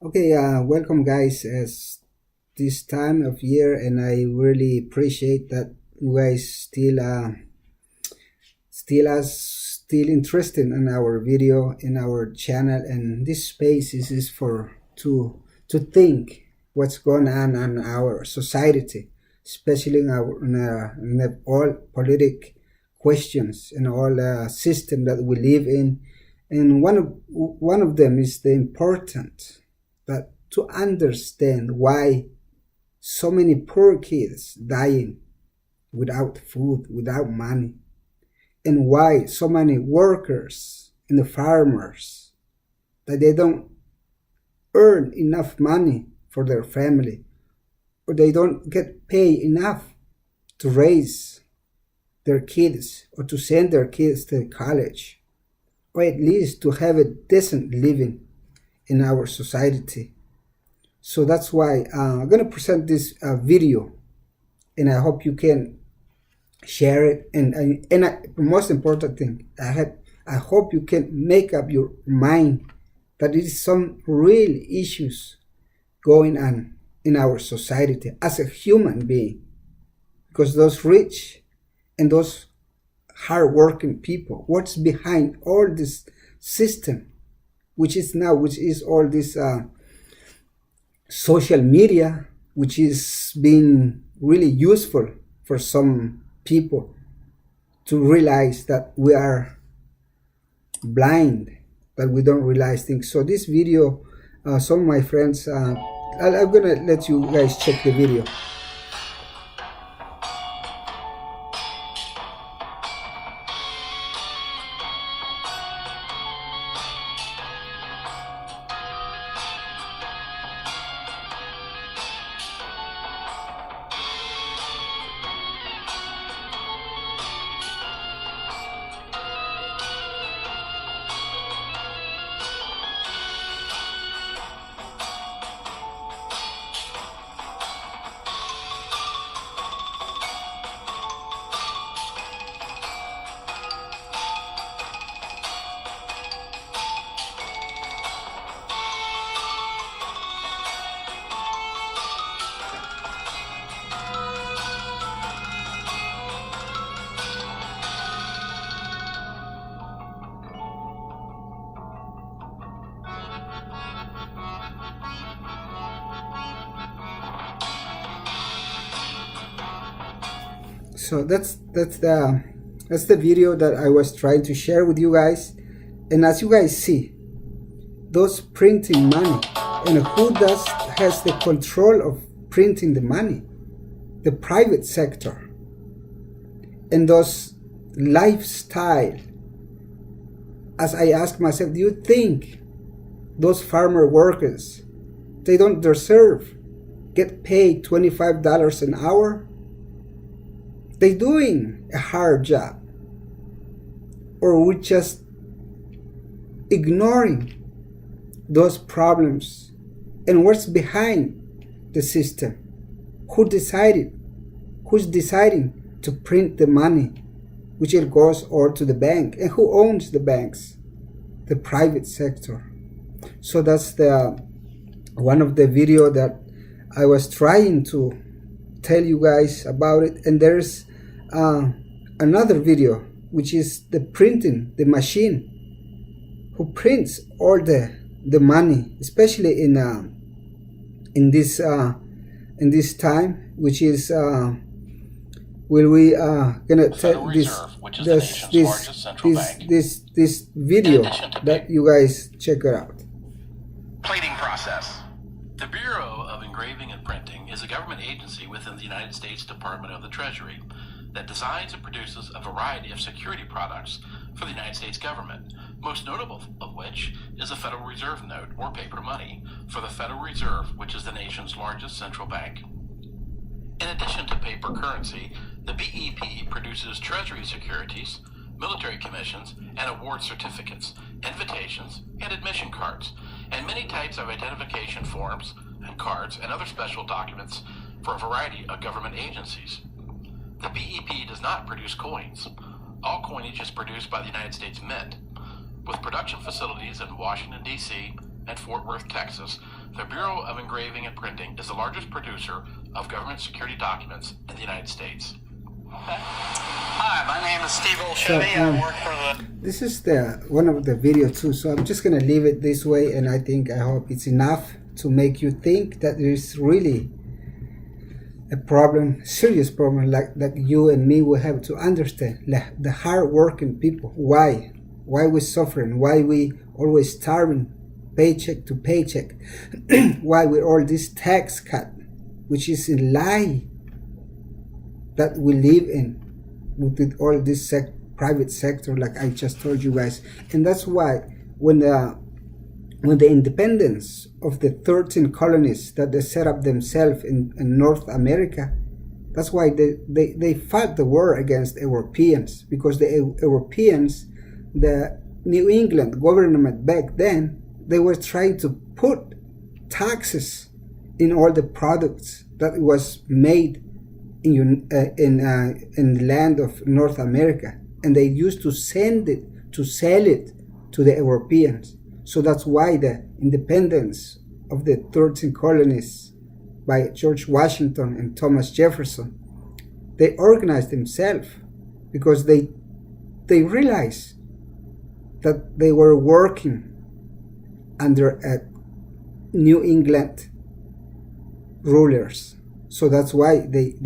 Okay, welcome guys. As this time of year, and I really appreciate that you guys still interested in our video in our channel. And this space is for to think what's going on in our society, especially in all politic questions and all system that we live in. And one of them is the important that to understand why so many poor kids dying without food, without money, and why so many workers and the farmers that they don't earn enough money for their family, or they don't get paid enough to raise their kids or to send their kids to college, or at least to have a decent living in our society. So that's why I'm going to present this video, and I hope you can share it. And most important thing, I hope you can make up your mind that it is some real issues going on in our society as a human being, because those rich and those hardworking people, what's behind all this system, which is all this social media, which is being really useful for some people to realize that we are blind, that we don't realize things. So this video, some of my friends, I'm gonna let you guys check the video. So that's the video that I was trying to share with you guys. And as you guys see, those printing money, and who has the control of printing the money? The private sector. And those lifestyle, as I ask myself, do you think those farmer workers, they don't deserve get paid $25 an hour? They doing a hard job, or we just ignoring those problems and what's behind the system? Who's deciding to print the money, which it goes all to the bank? And who owns the banks? The private sector. So that's the one of the video that I was trying to tell you guys about it. And there's another video, which is the printing, the machine who prints all the money, especially in this time, which is will we gonna tell this video that you guys check it out. Plating process. The Bureau of Engraving and Printing is a government agency within the United States Department of the Treasury that designs and produces a variety of security products for the United States government, most notable of which is the Federal Reserve note, or paper money, for the Federal Reserve, which is the nation's largest central bank. In addition to paper currency, the BEP produces Treasury securities, military commissions, and award certificates, invitations, and admission cards, and many types of identification forms and cards and other special documents for a variety of government agencies. The BEP does not produce coins. All coinage is produced by the United States Mint, with production facilities in Washington, D.C. and Fort Worth, Texas, The Bureau of Engraving and Printing is the largest producer of government security documents in the United States. Okay. Hi, my name is Steve So, Olshetti. I work for the... this is the one of the video too, so I'm just gonna leave it this way, and I hope it's enough to make you think that there's really a problem, serious problem, like that you and me will have to understand, like the hard-working people, why we're suffering, why we always starving paycheck to paycheck, why with all this tax cut, which is a lie that we live in with all this private sector, like I just told you guys. And that's why when the independence of the 13 colonies that they set up themselves in North America, that's why they fought the war against Europeans, because the Europeans, the New England government back then, they were trying to put taxes in all the products that was made in the land of North America, and they used to sell it to the Europeans. So that's why the independence of the 13 colonies by George Washington and Thomas Jefferson, they organized themselves because they realized that they were working under a New England rulers. So that's why they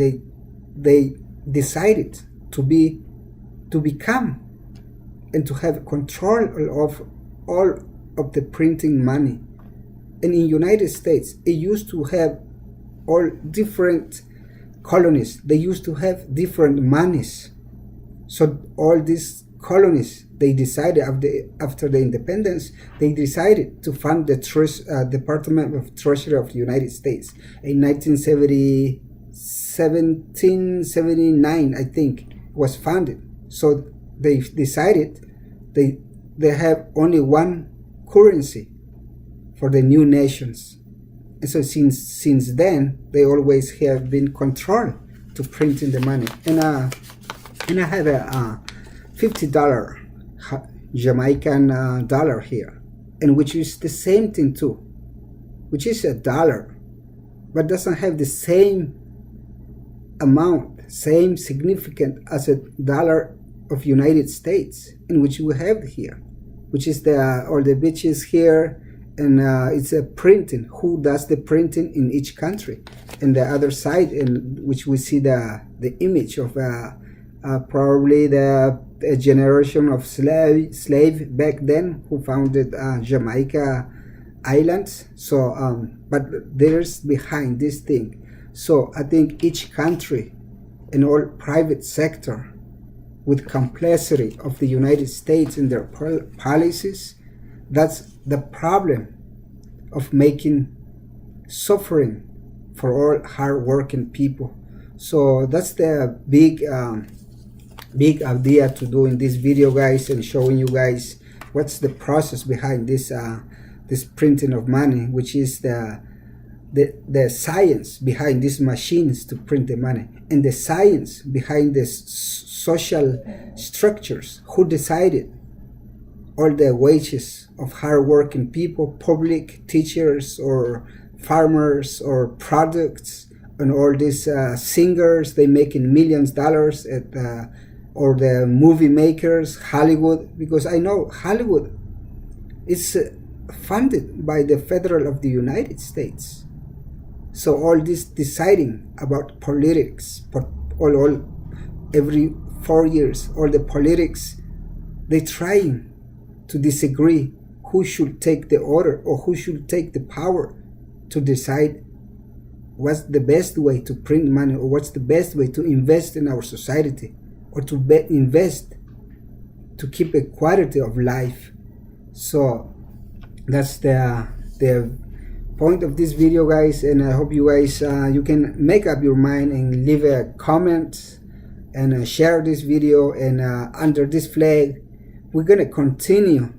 decided to become and to have control of all of the printing money. And in United States, it used to have all different colonies. They used to have different monies. So all these colonies, they decided after the independence, they decided to fund the Department of Treasury of the United States in 1779, I think, was founded. So they decided they have only one currency for the new nations. And so since then, they always have been controlled to printing the money. And I have a $50 Jamaican dollar here, and which is the same thing too, which is a dollar, but doesn't have the same amount, same significant as a dollar of United States, in which we have here, which is all the bitches here, and it's a printing. Who does the printing in each country? And the other side, in which we see the image of probably the generation of slave back then who founded Jamaica Islands. So, but there's behind this thing. So I think each country and all private sector, with complexity of the United States in their policies, that's the problem of making suffering for all hard-working people. So that's the big idea to do in this video, guys, and showing you guys what's the process behind this this printing of money, which is the science behind these machines to print the money, and the science behind the social structures. Who decided all the wages of hard-working people, public, teachers, or farmers, or products, and all these singers, they making millions of dollars at or the movie makers, Hollywood, because I know Hollywood is funded by the federal of the United States. So all this deciding about politics, all every 4 years, all the politics, they trying to disagree who should take the order or who should take the power to decide what's the best way to print money, or what's the best way to invest in our society, or to invest to keep a quality of life. So that's the point of this video, guys, and I hope you guys you can make up your mind and leave a comment and share this video. And under this flag, we're gonna continue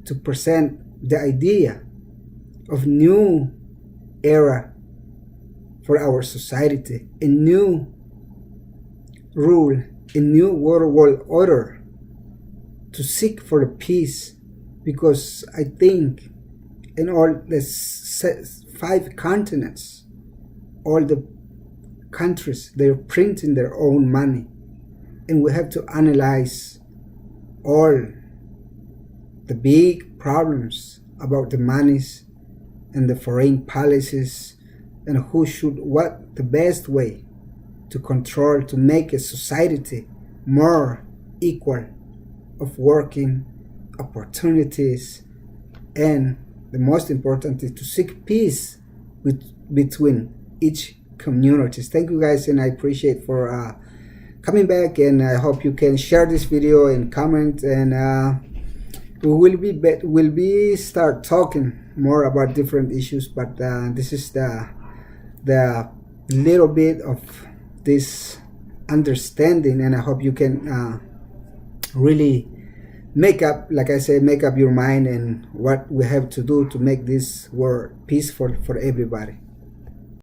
to present the idea of new era for our society, a new rule, a new world order to seek for the peace, because I think in all the 5 continents, all the countries, they're printing their own money, and we have to analyze all the big problems about the monies and the foreign policies, and what the best way to control, to make a society more equal of working opportunities, and the most important is to seek peace between each communities. Thank you guys, and I appreciate for coming back, and I hope you can share this video and comment, and we'll be start talking more about different issues, but this is the little bit of this understanding, and I hope you can really make up, like I say, make up your mind and what we have to do to make this world peaceful for everybody.